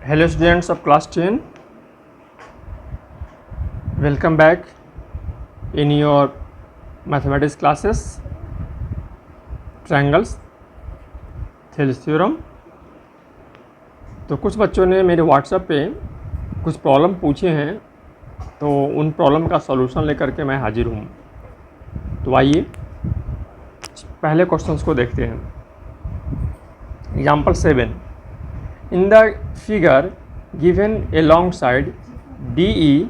Hello students of class 10, welcome back in your mathematics classes, triangles, Thales theorem। तो कुछ बच्चों ने मेरे व्हाट्सएप पे कुछ प्रॉब्लम पूछे हैं, तो उन प्रॉब्लम का सॉल्यूशन लेकर के मैं हाजिर हूँ। तो आइए पहले क्वेश्चंस को देखते हैं। Example 7, in the figure given alongside DE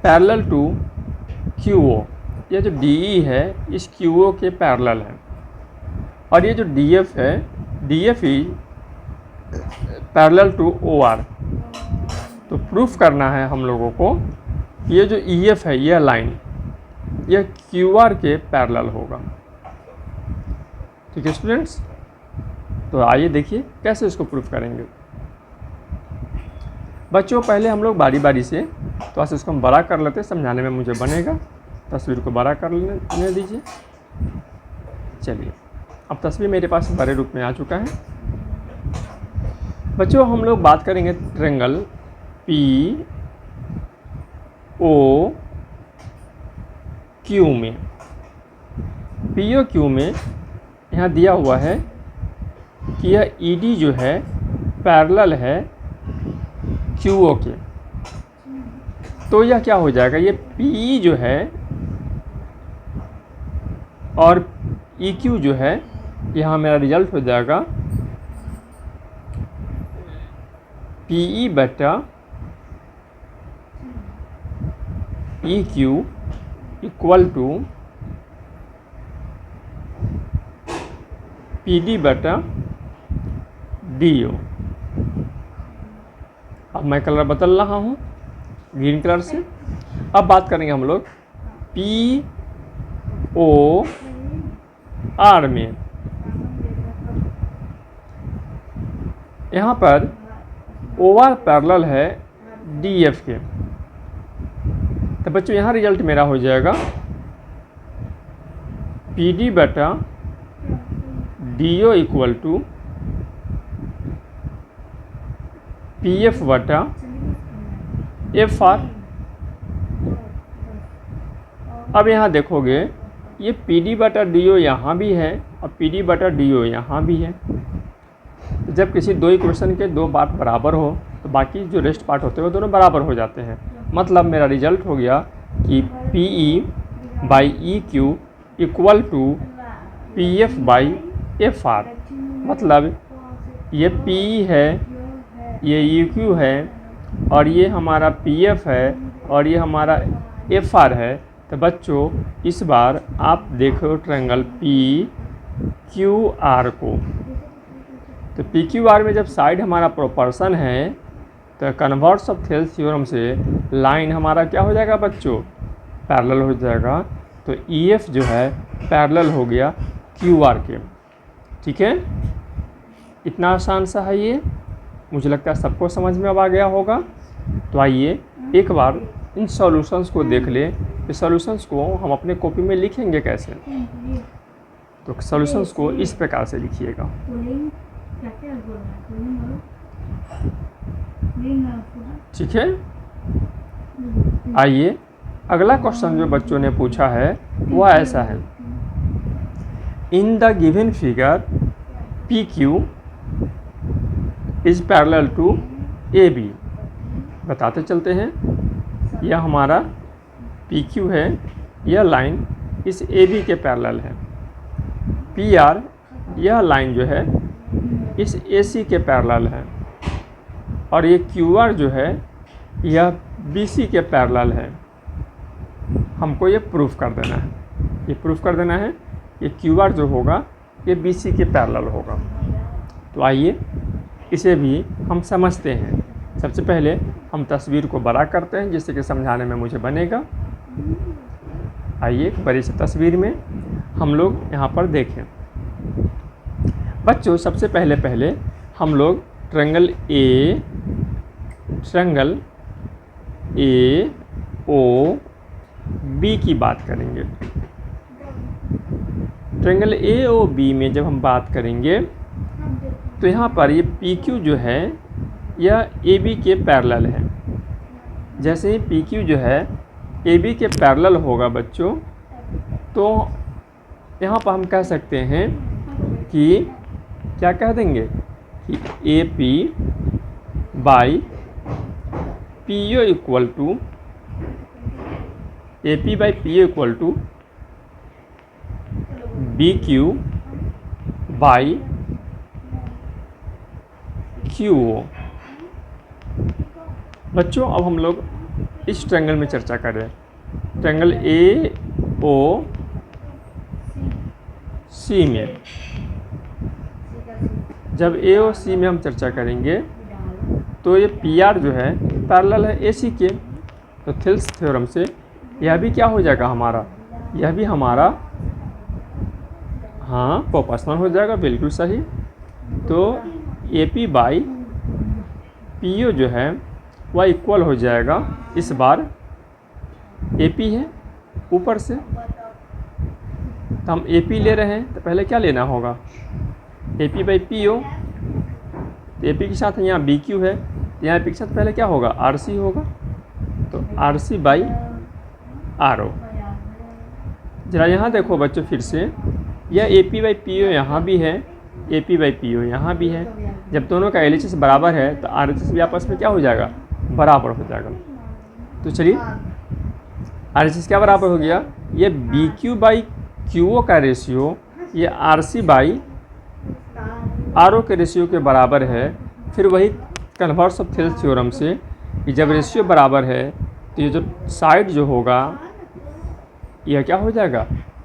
parallel to QO, ये जो DE है इस QO के पैरेलल है, और ये जो DF है DF पैरेलल टू OR। तो प्रूफ करना है हम लोगों को ये जो EF है यह लाइन यह QR के पैरेलल होगा। ठीक है स्टूडेंट्स, तो आइए देखिए कैसे इसको प्रूफ करेंगे। बच्चों पहले हम लोग बारी बारी से तो ऐसे इसको हम बड़ा कर लेते हैं, समझाने में मुझे बनेगा। तस्वीर को बड़ा कर लेने दीजिए। चलिए अब तस्वीर मेरे पास बड़े रूप में आ चुका है। बच्चों हम लोग बात करेंगे ट्रायंगल POQ में। POQ में यहाँ दिया हुआ है कि यह ED जो है पैरेलल है QO के। तो यह क्या हो जाएगा, ये PE जो है और EQ जो है, यहाँ मेरा रिजल्ट हो जाएगा PE बटा EQ इक्वल टू PD बटा DO। अब मैं कलर बदल रहा हूँ ग्रीन कलर से। अब बात करेंगे हम लोग POR में। यहाँ पर OR पैरेलल है DF के। तो बच्चों यहाँ रिजल्ट मेरा हो जाएगा PD बटा DO इक्वल टू PF बटा FR। अब यहाँ देखोगे ये PD बटा DO यहाँ भी है और PD बटा DO यहाँ भी है। जब किसी दो इक्वेशन के दो पार्ट बराबर हो तो बाकी जो रेस्ट पार्ट होते हैं वो दोनों बराबर हो जाते हैं। मतलब मेरा रिजल्ट हो गया कि PE by EQ equal to PF by FR। मतलब ये PE है, ये EQ है, और ये हमारा PF है, और ये हमारा FR है। तो बच्चों इस बार आप देखो ट्रायंगल PQR को। तो PQR में जब साइड हमारा प्रोपोर्शन है तो कन्वर्स ऑफ थेल्स थ्योरम से लाइन हमारा क्या हो जाएगा बच्चों, पैरेलल हो जाएगा। तो EF जो है पैरेलल हो गया QR के। ठीक है, इतना आसान सा है ये, मुझे लगता है सबको समझ में अब आ गया होगा। तो आइए एक बार इन सॉल्यूशंस को देख ले। इस सॉल्यूशंस को हम अपने कॉपी में लिखेंगे कैसे, तो सॉल्यूशंस को इस प्रकार से लिखिएगा। ठीक है, आइए अगला क्वेश्चन जो बच्चों ने पूछा है वह ऐसा है, in the given figure PQ is parallel to AB। बताते चलते हैं, यह हमारा PQ है, यह लाइन इस AB के पैरेलल है। PR यह लाइन जो है इस AC के पैरेलल है, और ये QR जो है यह BC के पैरेलल है। हमको ये प्रूफ कर देना है, ये प्रूफ कर देना है ये QR जो होगा ये BC के पैरेलल होगा। तो आइए इसे भी हम समझते हैं। सबसे पहले हम तस्वीर को बड़ा करते हैं जिससे कि समझाने में मुझे बनेगा। आइए बड़ी सी तस्वीर में हम लोग यहाँ पर देखें। बच्चों सबसे पहले हम लोग ट्रायंगल AOB की बात करेंगे। ट्रायंगल AOB में जब हम बात करेंगे तो यहाँ पर ये पी क्यू जो है यह ए बी के पैरेलल है। जैसे ही पी क्यू जो है ए बी के पैरेलल होगा बच्चों, तो यहाँ पर हम कह सकते हैं कि क्या कह देंगे कि A P by P O equal to A P by P O equal to B Q by Q O. बच्चों अब हम लोग इस ट्रायंगल में चर्चा कर रहे हैं, ट्रायंगल ए ओ सी में। जब ए ओ सी में हम चर्चा करेंगे तो ये पी आर जो है पैरेलल है ए सी के, तो थिल्स थ्योरम से यह भी क्या हो जाएगा हमारा, यह भी हमारा हाँ प्रोपोर्शनल हो जाएगा, बिल्कुल सही। तो A P by P O जो है वह इक्वल हो जाएगा, इस बार ए पी है ऊपर से, तो हम ए पी ले रहे हैं तो पहले क्या लेना होगा, A P by P O. तो ए पी के साथ यहाँ बी क्यू है, तो यहाँ पी के साथ पहले क्या होगा, आर सी होगा, तो R C by R O. जरा यहाँ देखो बच्चों फिर से, यह A P by P O यहाँ भी है, A P by P O यहाँ भी है। जब दोनों का एल एच एस बराबर है तो आर एच एस भी आपस में क्या हो जाएगा, बराबर हो जाएगा। तो चलिए आर एच एस क्या बराबर हो गया, ये B Q by Q O का रेशियो ये R C by R O के रेशियो के बराबर है। फिर वही कन्वर्स ऑफ थिल्स थ्योरम से कि जब रेशियो बराबर है तो ये जो साइड जो होगा यह क्या हो जाएगा,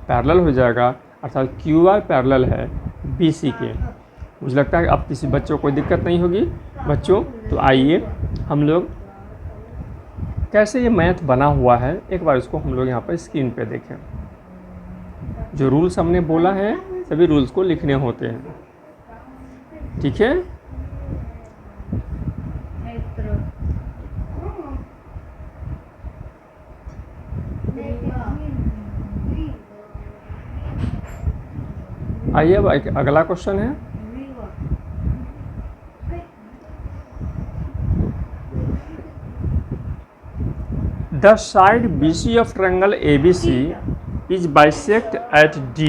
पैरेलल हो जाएगा, अर्थात क्यू आर पैरेलल है बी सी के। मुझे लगता है अब किसी बच्चों को कोई दिक्कत नहीं होगी बच्चों। तो आइए हम लोग कैसे ये मैथ बना हुआ है एक बार इसको हम लोग यहाँ पर स्क्रीन पे देखें। जो रूल्स हमने बोला है सभी रूल्स को लिखने होते हैं, ठीक है। आइए अब अगला क्वेश्चन है, the side BC of triangle ABC is bisect at D।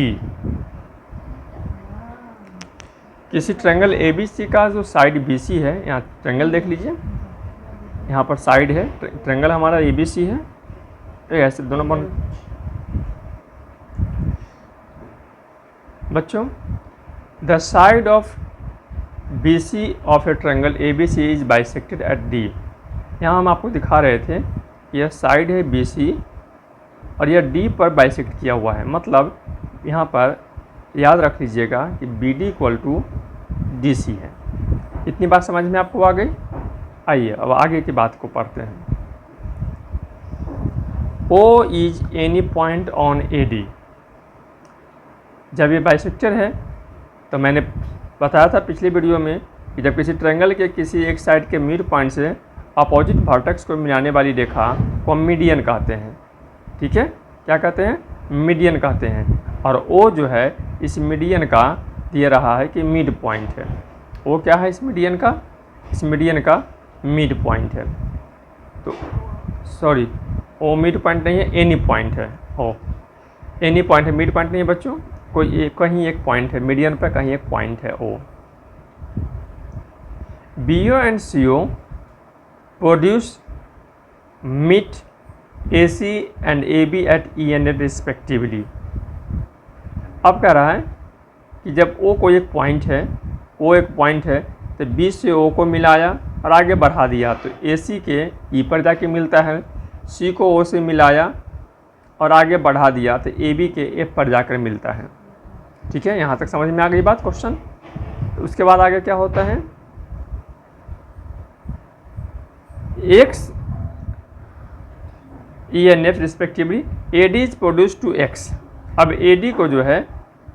किसी ट्रायंगल ABC का जो साइड BC है, यहाँ ट्रायंगल देख लीजिए, यहाँ पर साइड है, ट्रायंगल हमारा ABC है, तो ऐसे दोनों बन। बच्चों the side of BC of A triangle ABC is bisected eight D। यहाँ हम आपको दिखा रहे थे यह साइड है BC और यह D पर बाइसेक्ट किया हुआ है। मतलब यहाँ पर याद रख लीजिएगा कि BD इक्वल टू DC है। इतनी बात समझ में आपको आ गई। आइए अब आगे की बात को पढ़ते हैं। O is any point on AD। जब ये बाइसेक्टर है तो मैंने बताया था पिछली वीडियो में कि जब किसी ट्रायंगल के किसी एक साइड के मिड पॉइंट से अपोजिट वर्टेक्स को मिलाने वाली रेखा को मीडियन कहते हैं, ठीक है। क्या कहते हैं, मीडियन कहते हैं। और O जो है इस मीडियन का दे रहा है कि मिड पॉइंट है। O क्या है इस मीडियन का, इस मीडियन का मिड पॉइंट है। तो सॉरी O मिड पॉइंट नहीं है, एनी पॉइंट है। O एनी पॉइंट है, मिड पॉइंट नहीं है बच्चों। कोई कहीं एक पॉइंट है मीडियन पर, कहीं एक पॉइंट है O। BO and CO produce meet AC and AB at E and F respectively. अब कह रहा है कि जब O कोई एक पॉइंट है, O एक पॉइंट है, तो B से O को मिलाया और आगे बढ़ा दिया तो AC के E पर जाके मिलता है, C को O से मिलाया और आगे बढ़ा दिया तो AB के F पर जाकर मिलता है, ठीक है। यहाँ तक समझ में आ गई बात क्वेश्चन। तो उसके बाद आगे क्या होता है, X E and F respectively AD is produce to X। अब AD को जो है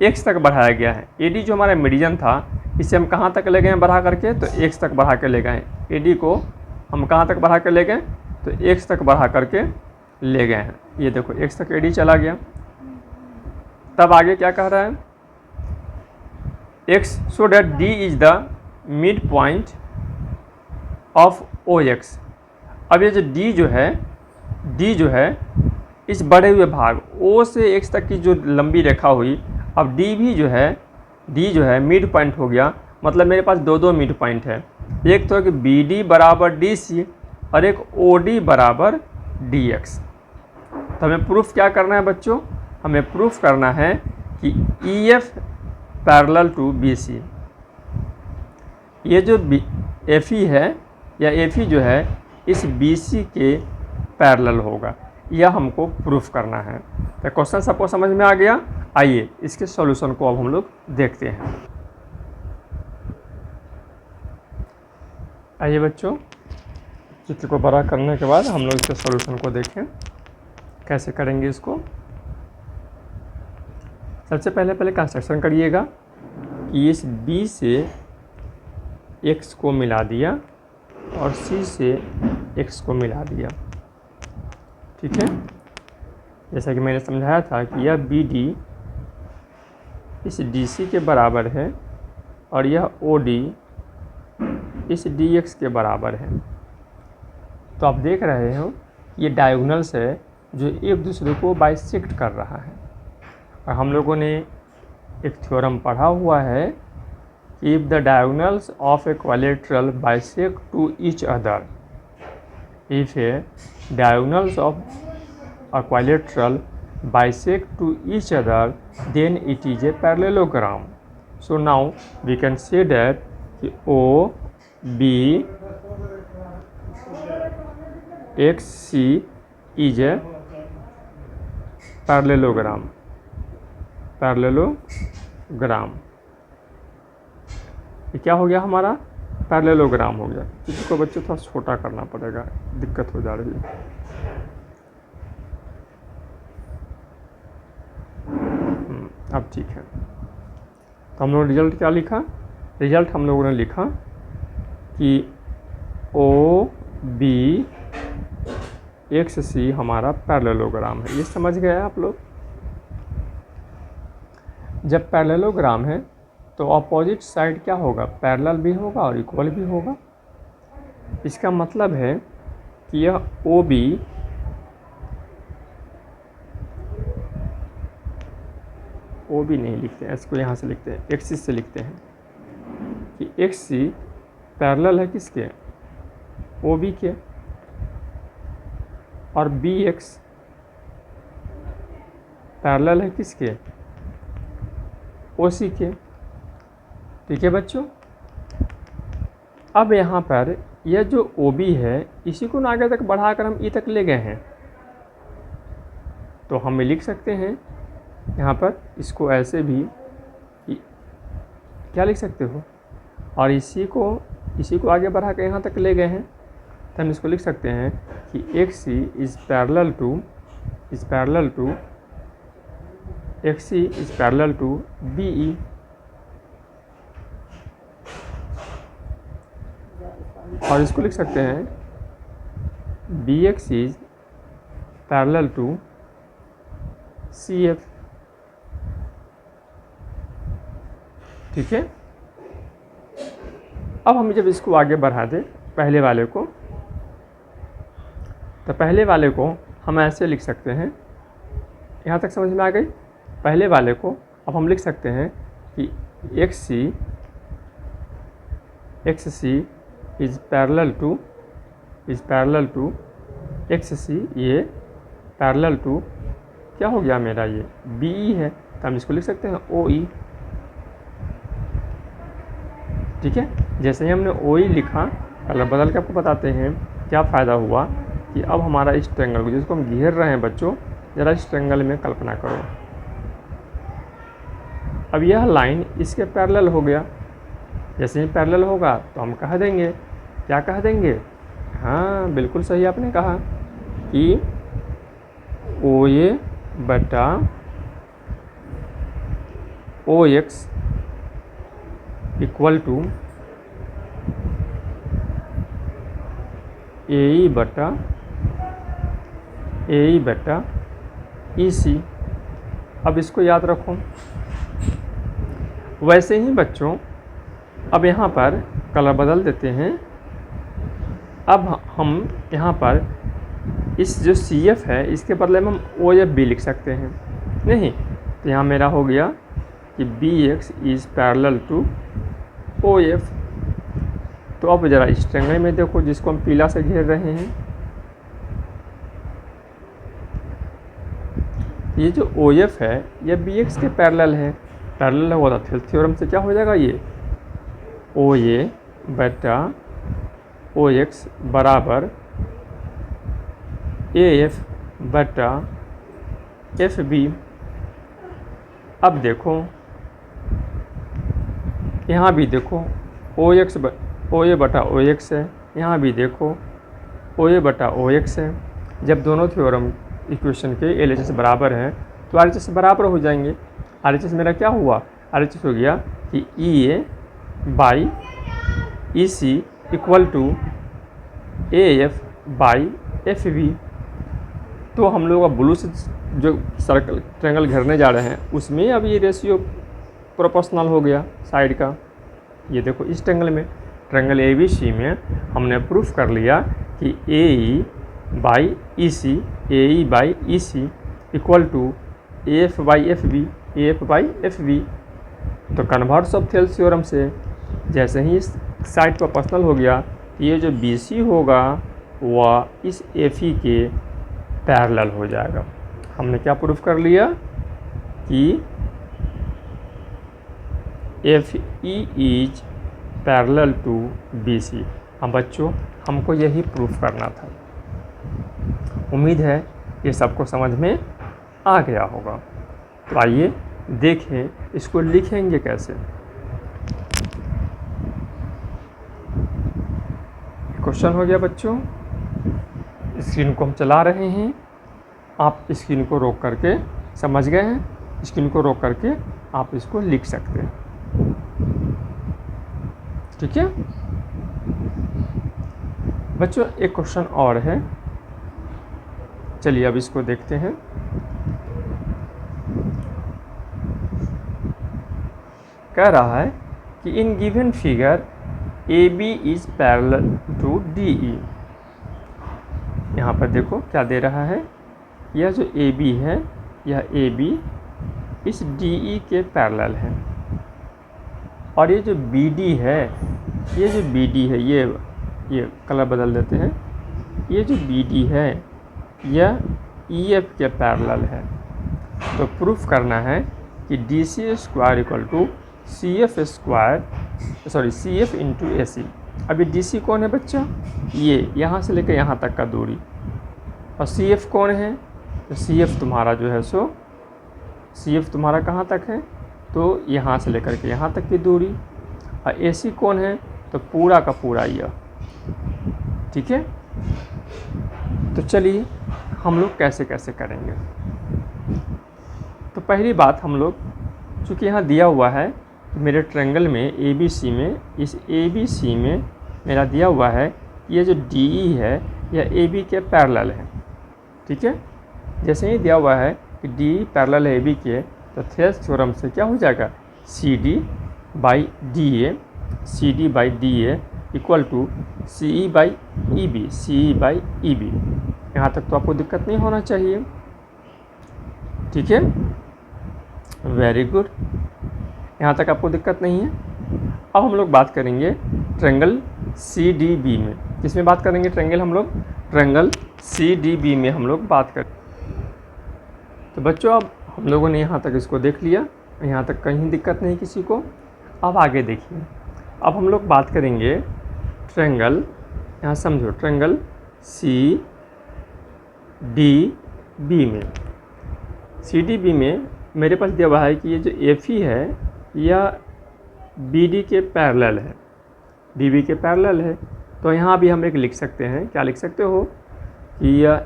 X तक बढ़ाया गया है। AD जो हमारा मीडियन था इसे हम कहाँ तक ले गए हैं बढ़ा करके, तो X तक बढ़ा के ले गए। AD को हम कहाँ तक बढ़ा के ले गए, तो X तक बढ़ा करके ले गए हैं। ये देखो X तक AD चला गया। तब आगे क्या कह रहा है, X so that D is the midpoint of O X. अब ये जो डी जो है इस बढ़े हुए भाग ओ से एक्स तक की जो लंबी रेखा हुई, अब डी जो है मिड पॉइंट हो गया। मतलब मेरे पास दो मिड पॉइंट है, एक तो है कि बी डी बराबर डी सी और एक ओ डी बराबर डी एक्स। तो हमें प्रूफ क्या करना है बच्चों? हमें प्रूफ करना है कि E F parallel to B C. ये जो एफ ई है या एफ ई जो है इस बी सी के पैरेलल होगा, यह हमको प्रूफ करना है। तो क्वेश्चन सबको समझ में आ गया? आइए इसके सॉल्यूशन को अब हम लोग देखते हैं। आइए बच्चों, चित्र को बड़ा करने के बाद हम लोग इसके सॉल्यूशन को देखें कैसे करेंगे इसको। सबसे पहले कंस्ट्रक्शन करिएगा कि इस B से x को मिला दिया और C से x को मिला दिया। ठीक है, जैसा कि मैंने समझाया था कि यह BD इस DC के बराबर है और यह OD इस DX के बराबर है। तो आप देख रहे हो ये डायगोनल्स है जो एक दूसरे को बाइसेक्ट कर रहा है। और हम लोगों ने एक थ्योरम पढ़ा हुआ है, if the diagonals of a quadrilateral bisect to each other, if a diagonals of a quadrilateral bisect to each other then it is a parallelogram. So now we can say that O B X C is a parallelogram. Parallelogram ये क्या हो गया? हमारा parallelogram हो गया। इसको बच्चों थोड़ा छोटा करना पड़ेगा, दिक्कत हो जा रही है। अब ठीक है, तो हम लोगों ने रिजल्ट क्या लिखा? रिजल्ट हम लोगों ने लिखा कि ओ बी एक्स सी हमारा पैरेललोग्राम है। ये समझ गए आप लोग? जब पैरेललोग्राम है तो अपोजिट साइड क्या होगा? पैरेलल भी होगा और इक्वल भी होगा। इसका मतलब है कि यह ओ बी नहीं लिखते हैं, इसको यहाँ से लिखते हैं, एक्सिस से लिखते हैं कि एक्स सी पैरेलल है किसके? ओ बी के, और बी एक्स पैरेलल है किसके? ओ सी के। ठीक है बच्चों, अब यहाँ पर यह जो ओ बी है इसी को ना आगे तक बढ़ाकर हम ई तक ले गए हैं, तो हम लिख सकते हैं यहाँ पर इसको ऐसे भी, क्या लिख सकते हो? और इसी को आगे बढ़ा के यहाँ तक ले गए हैं, तो हम इसको लिख सकते हैं कि X C is parallel to B E. और इसको लिख सकते हैं B X is parallel to C F. ठीक है, अब हम जब इसको आगे बढ़ा दें पहले वाले को, तो पहले वाले को हम ऐसे लिख सकते हैं। यहाँ तक समझ में आ गई? पहले वाले को अब हम लिख सकते हैं कि X C is parallel to X C, ये पैरेलल टू क्या हो गया मेरा? ये बी ई है, तो हम इसको लिख सकते हैं ओ ई। ठीक है, जैसे ही हमने ओ ई लिखा, कलर बदल के आपको बताते हैं क्या फ़ायदा हुआ कि अब हमारा इस ट्रायंगल को जिसको हम घेर रहे हैं बच्चों, ज़रा इस ट्रायंगल में कल्पना करो। अब यह लाइन इसके पैरेलल हो गया। जैसे ही पैरेलल होगा तो हम कह देंगे, क्या कह देंगे? हाँ बिल्कुल सही आपने कहा कि ओ ए बटा ओ एक्स इक्वल टू ए ई बटा ई सी। अब इसको याद रखो। वैसे ही बच्चों अब यहाँ पर कलर बदल देते हैं। अब हम यहाँ पर इस जो CF है इसके बदले में हम OF भी लिख सकते हैं, नहीं? तो यहाँ मेरा हो गया कि BX is parallel to OF। तो अब ज़रा इस ट्रायंगल में देखो जिसको हम पीला से घेर रहे हैं, ये जो OF है ये BX के पैरेलल है। पैरेलल होगा तो थेल्स थ्योरम से क्या हो जाएगा, ये OA बटा OX बराबर AF बटा FB। अब देखो यहाँ भी देखो OA बटा OX है, यहाँ भी देखो OA बटा OX है। जब दोनों थ्योरम इक्वेशन के LHS बराबर हैं तो RHS बराबर हो जाएंगे। RHS मेरा क्या हुआ, RHS हो गया कि EA by EC equal to AF by FB। तो हम लोग अब ब्लू से जो सर्कल ट्रायंगल घेरने जा रहे हैं उसमें अब ये रेशियो प्रोपोर्शनल हो गया साइड का। ये देखो इस ट्रायंगल ट्रायंगल ABC में हमने प्रूफ कर लिया कि AE by EC equal to AF by FB। तो कन्वर्स ऑफ थेल्स थ्योरम से जैसे ही इस साइड प्रोपोर्शनल हो गया, ये जो BC होगा वह इस FE के पैरेलल हो जाएगा। हमने क्या प्रूफ कर लिया कि FE is parallel to BC। हाँ बच्चों, हमको यही प्रूफ करना था। उम्मीद है ये सबको समझ में आ गया होगा। तो आइए देखें इसको लिखेंगे कैसे। क्वेश्चन हो गया बच्चों, स्क्रीन को हम चला रहे हैं, आप स्क्रीन को रोक करके समझ गए हैं, स्क्रीन को रोक करके आप इसको लिख सकते हैं, ठीक है बच्चों। एक क्वेश्चन और है, चलिए अब इसको देखते हैं। कह रहा है कि in given figure AB is parallel to DE। यहाँ पर देखो क्या दे रहा है, यह जो AB है यह AB इस DE के पैरेलल है, और ये जो BD है, ये जो BD है, ये कलर बदल देते हैं, ये जो BD है यह EF के पैरेलल है। तो प्रूफ करना है कि DC square equal to CF into AC। अभी DC कौन है बच्चा, ये यहाँ से लेकर यहाँ तक का दूरी, और CF कौन है, तो CF तुम्हारा जो है सो CF तुम्हारा कहाँ तक है, तो यहाँ से लेकर के यहाँ तक की दूरी, और AC कौन है, तो पूरा का पूरा यह, ठीक है। तो चलिए हम लोग कैसे कैसे करेंगे। तो पहली बात हम लोग, चूँकि यहाँ दिया हुआ है मेरे ट्रायंगल में ABC में, इस ABC में मेरा दिया हुआ है ये जो DE है यह AB के पैरेलल है, ठीक है। जैसे ही दिया हुआ है कि DE पैरेलल है AB के, तो थेल्स थ्योरम से क्या हो जाएगा, CD by DA equal to CE by EB। यहाँ तक तो आपको दिक्कत नहीं होना चाहिए, ठीक है, वेरी गुड, यहाँ तक आपको दिक्कत नहीं है। अब हम लोग बात करेंगे ट्रायंगल CDB में। किसमें बात करेंगे ट्रायंगल, हम लोग ट्रायंगल CDB में हम लोग बात करें। तो बच्चों अब हम लोगों ने यहाँ तक इसको देख लिया, यहाँ तक कहीं दिक्कत नहीं किसी को। अब आगे देखिए, अब हम लोग बात करेंगे ट्रायंगल, यहाँ समझो ट्रायंगल CDB में। CDB में मेरे पास दिया हुआ है कि ये जो FE है यह BD के पैरेलल है, BB के पैरेलल है। तो यहाँ भी हम एक लिख सकते हैं, क्या लिख सकते हो कि यह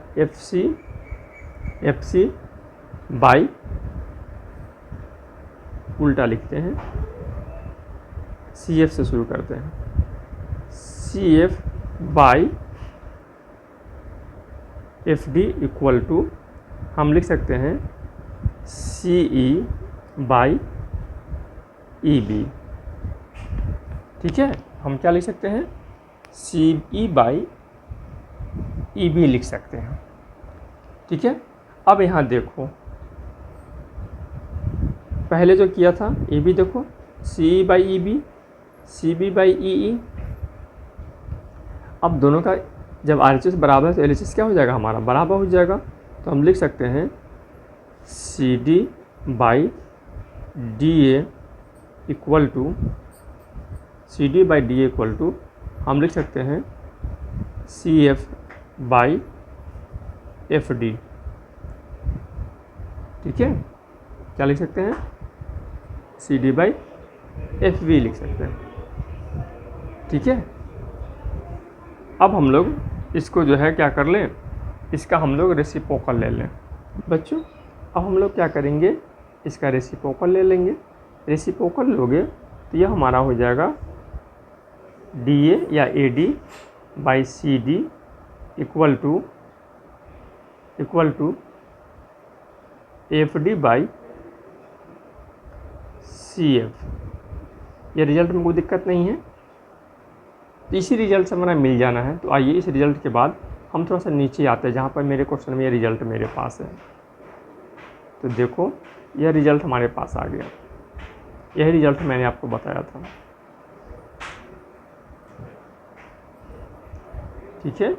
FC बाई, उल्टा लिखते हैं, CF से शुरू करते हैं, CF by FD equal to हम लिख सकते हैं CE बाई EB, ठीक है। हम क्या लिख सकते हैं, CE बाई EB लिख सकते हैं। ठीक है, अब यहाँ देखो पहले जो किया था EB देखो, CE by EB, CB by EE। अब दोनों का जब RHS बराबर है तो LHS क्या हो जाएगा, हमारा बराबर हो जाएगा। तो हम लिख सकते हैं CD by DA equal to, CD by DA equal to हम लिख सकते हैं CF बाई FD। ठीक है, क्या लिख सकते हैं, CD बाई FV लिख सकते हैं। ठीक है, अब हम लोग इसको जो है क्या कर लें, इसका हम लोग रेसिप्रोकल ले लें। बच्चों अब हम लोग क्या करेंगे, इसका रेसिप्रोकल ले लेंगे। रेसिप्रोकल लोगे तो यह हमारा हो जाएगा DA या AD by CD equal to FD by CF। ये रिजल्ट में कोई दिक्कत नहीं है, तो इसी रिजल्ट से हमारा मिल जाना है। तो आइए इस रिजल्ट के बाद हम थोड़ा सा नीचे आते हैं जहाँ पर मेरे क्वेश्चन में ये रिजल्ट मेरे पास है। तो देखो यह रिजल्ट हमारे पास आ गया, यही रिजल्ट मैंने आपको बताया था। ठीक है,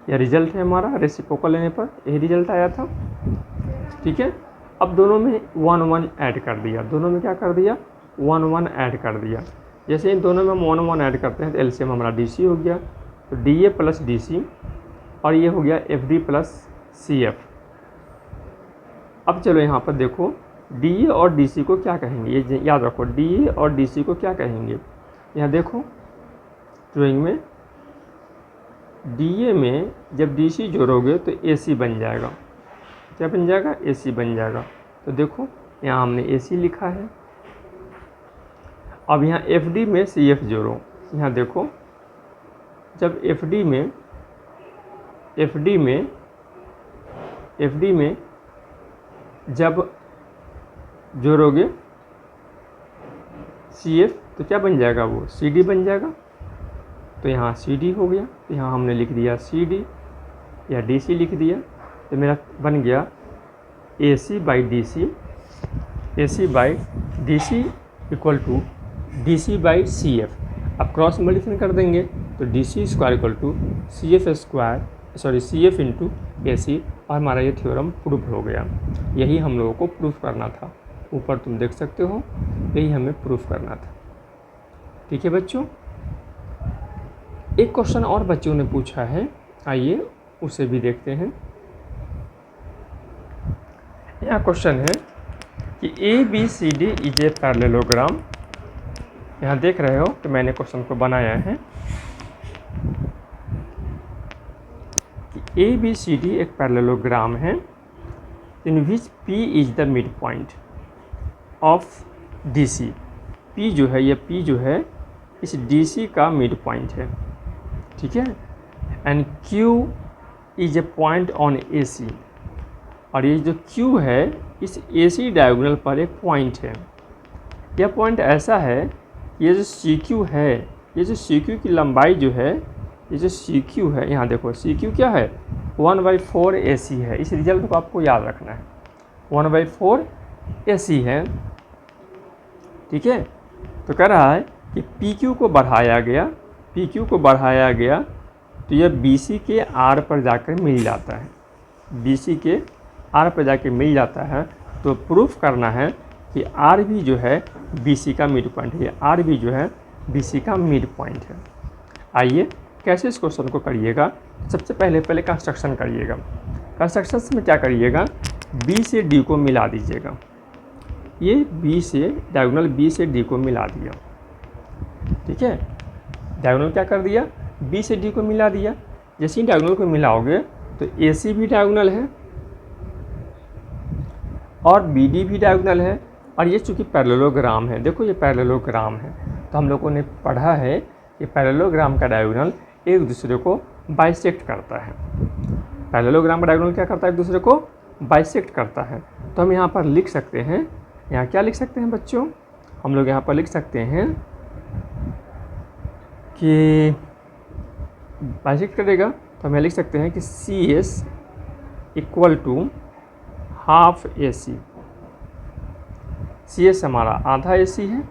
यह रिजल्ट है हमारा, रेसिप्रोकल लेने पर यही रिजल्ट आया था। ठीक है, अब दोनों में 1 1 ऐड कर दिया, दोनों में क्या कर दिया, 1 1 ऐड कर दिया। जैसे इन दोनों में हम 1 1 ऐड करते हैं तो एलसीएम हमारा DC हो गया, तो DA प्लस DC और ये हो गया FD प्लस CF। अब चलो यहाँ पर देखो DA और DC को क्या कहेंगे, ये याद रखो, DA और DC को क्या कहेंगे। यहाँ देखो ड्राइंग में DA में जब DC जोड़ोगे तो AC बन जाएगा, क्या बन जाएगा, AC बन जाएगा। तो देखो यहाँ हमने AC लिखा है। अब यहाँ FD में CF जोड़ो, यहाँ देखो जब FD में जब जोड़ोगे CF तो क्या बन जाएगा, वो CD बन जाएगा। तो यहाँ CD हो गया, तो यहाँ हमने लिख दिया CD या DC लिख दिया, तो मेरा बन गया AC by DC equal to DC by CF। अब क्रॉस मल्टीप्लिकेशन कर देंगे तो DC square equal to CF into AC, और हमारा ये थ्योरम प्रूफ हो गया। यही हम लोगों को प्रूफ करना था, ऊपर तुम देख सकते हो, यही हमें प्रूफ करना था। ठीक है बच्चों, एक क्वेश्चन और बच्चों ने पूछा है, आइए उसे भी देखते हैं। यहाँ क्वेश्चन है कि ABCD इज ए पैरेललोग्राम। यहाँ देख रहे हो कि मैंने क्वेश्चन को बनाया है कि ABCD एक पैरेललोग्राम है इन विच P is the midpoint of DC। P जो है, ये P जो है इस DC का मिड पॉइंट है। ठीक है, and Q is a point on AC, और ये जो Q है इस AC डायगोनल पर एक पॉइंट है। यह पॉइंट ऐसा है, ये जो CQ है, ये जो CQ की लंबाई जो है, ये जो CQ है, यहाँ देखो CQ क्या है, 1/4 AC है। इस रिजल्ट को आपको याद रखना है, 1/4 AC है। ठीक है, तो कह रहा है कि PQ को बढ़ाया गया तो यह BC के R पर जाकर मिल जाता है, BC के R पर जाकर मिल जाता है। तो प्रूफ करना है कि R भी जो है BC का मिड पॉइंट है, R भी जो है BC का मिड पॉइंट है। आइए कैसे इस क्वेश्चन को करिएगा, सबसे पहले कंस्ट्रक्शन करिएगा। कंस्ट्रक्शन में क्या करिएगा, B से D को मिला दीजिएगा। ये B से डायगोनल B से D को मिला दिया। ठीक है, डायगोनल क्या कर दिया, B से D को मिला दिया। जैसे ही डायगोनल को मिलाओगे तो AC भी डायगोनल है और BD भी डायगोनल है, और ये चूँकि पैरेललोग्राम है, देखो ये पैरेललोग्राम है, तो हम लोगों ने पढ़ा है कि पैरेललोग्राम का डायगोनल एक दूसरे को बाइसेक्ट करता है। पैरेललोग्राम का डायगोनल क्या करता है, एक दूसरे को बाइसेक्ट करता है। तो हम यहाँ पर लिख सकते हैं, यहाँ क्या लिख सकते हैं बच्चों, हम लोग यहाँ पर लिख सकते हैं कि बाइसेक्ट करेगा तो हमें लिख सकते हैं कि CS equal to half AC। CS हमारा आधा AC है,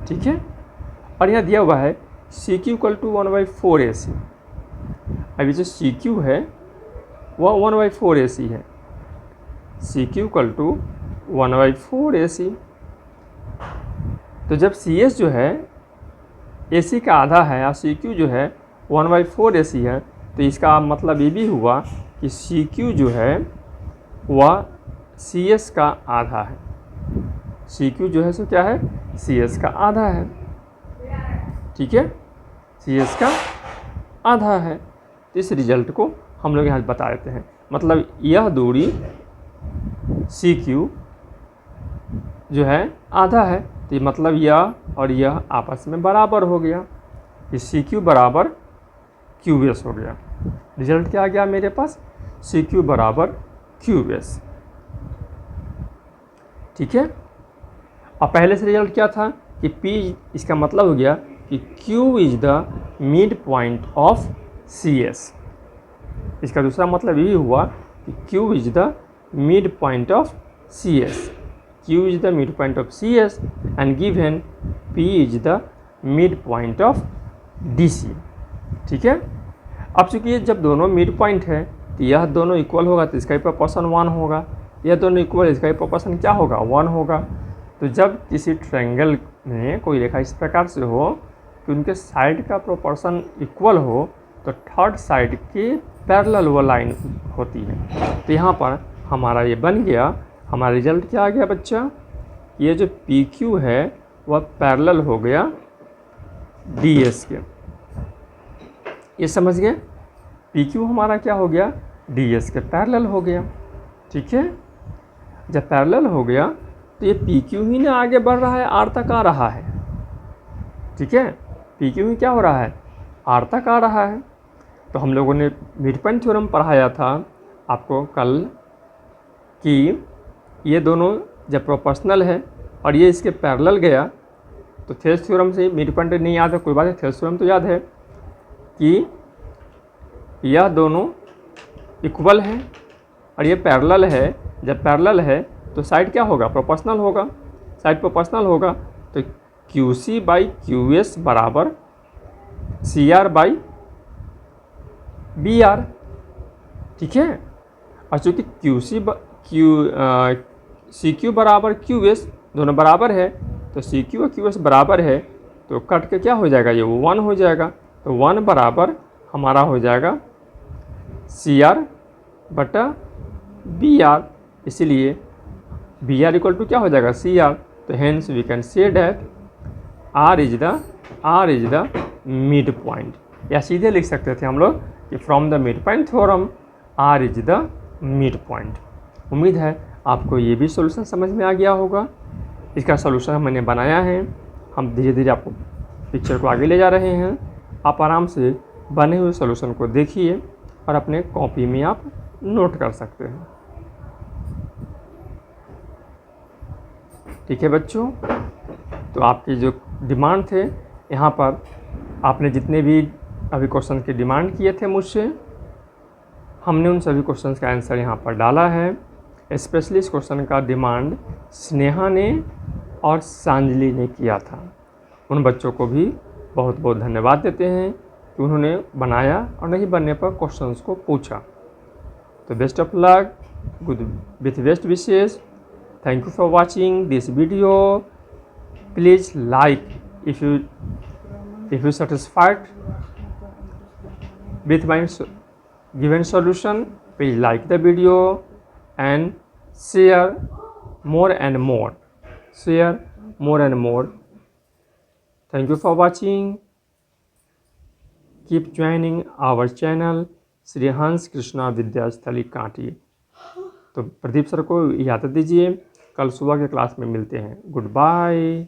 ठीक है। और यहाँ दिया हुआ है CQ इक्वल टू 1/4 AC। अभी जो CQ है वह 1/4 AC है। CQ equal to 1/4 AC। तो जब CS जो है AC का आधा है और CQ जो है 1/4 AC है, तो इसका मतलब ये भी हुआ कि CQ जो है वह CS का आधा है। CQ जो है सो क्या है, CS का आधा है, ठीक है, CS का आधा है। तो इस रिजल्ट को हम लोग यहाँ बता देते हैं। मतलब यह दूरी CQ जो है आधा है, तो ये मतलब यह और यह आपस में बराबर हो गया, कि CQ बराबर QS हो गया। रिजल्ट क्या आ गया मेरे पास, CQ बराबर QS, ठीक है। और पहले से रिजल्ट क्या था कि P, इसका मतलब हो गया कि Q is the midpoint of CS। इसका दूसरा मतलब ये हुआ कि Q is the midpoint of CS। Q is the midpoint of CS and given P is the midpoint of DC, ठीक है। अब चूंकि ये जब दोनों मिड पॉइंट है तो यह दोनों इक्वल होगा तो इसका ही प्रोपोर्शन 1 होगा, यह दोनों इक्वल, इसका ही प्रोपोर्शन क्या होगा, 1 होगा। तो जब किसी ट्रायंगल में कोई रेखा इस प्रकार से हो कि उनके साइड का प्रोपोर्शन इक्वल हो, तो थर्ड साइड के पैरेलल वो लाइन होती है। तो यहाँ पर हमारा ये बन गया, हमारा रिजल्ट क्या आ गया बच्चा, ये जो PQ है वह पैरेलल हो गया DS के। ये समझ गए, PQ हमारा क्या हो गया, DS के पैरेलल हो गया, ठीक है। जब पैरेलल हो गया तो ये PQ ही ना आगे बढ़ रहा है, R तक आ रहा है, ठीक है। PQ ही क्या हो रहा है, R तक आ रहा है। तो हम लोगों ने मिड पॉइंट थ्योरम पढ़ाया था आपको कल कि ये दोनों जब प्रोपोर्शनल है और ये इसके पैरेलल गया, तो थेल्स थ्योरम से मिड पॉइंट नहीं याद है, कोई बात नहीं, थेल्स थ्योरम तो याद है कि यह दोनों इक्वल है और ये पैरेलल है। जब पैरेलल है तो साइड क्या होगा, प्रोपोर्शनल होगा। साइड प्रोपोर्शनल होगा तो QC बाई QS बराबर CR बाई BR, ठीक है। और चूँकि CQ बराबर QS दोनों बराबर है, तो CQ और QS बराबर है, तो कट के क्या हो जाएगा, ये 1 हो जाएगा। तो 1 बराबर हमारा हो जाएगा CR बटा BR, इसीलिए BR इक्वल टू क्या हो जाएगा, CR। तो hence we can say that R is the midpoint, या सीधे लिख सकते थे हम लोग कि from the midpoint theorem R is the midpoint. उम्मीद है आपको ये भी सॉल्यूशन समझ में आ गया होगा। इसका सॉल्यूशन मैंने बनाया है, हम धीरे धीरे आपको पिक्चर को आगे ले जा रहे हैं। आप आराम से बने हुए सॉल्यूशन को देखिए और अपने कॉपी में आप नोट कर सकते हैं, ठीक है बच्चों। तो आपके जो डिमांड थे यहाँ पर, आपने जितने भी अभी क्वेश्चन के डिमांड किए थे मुझसे, हमने उन सभी क्वेश्चन का आंसर यहाँ पर डाला है। स्पेशली इस क्वेश्चन का डिमांड स्नेहा ने और सांजलि ने किया था। उन बच्चों को भी बहुत बहुत धन्यवाद देते हैं कि उन्होंने बनाया और नहीं बनने पर क्वेश्चंस को पूछा। तो best of luck, good with best wishes. Thank you for watching this video. Please like if you satisfied with my given solution, please like the video and share more and more. Thank you for watching. Keep joining our channel Shri Hans Krishna विद्यास्थली Kanti. तो Pradeep sir को इजाज़त दीजिए, कल सुबह के class में मिलते हैं। Good bye.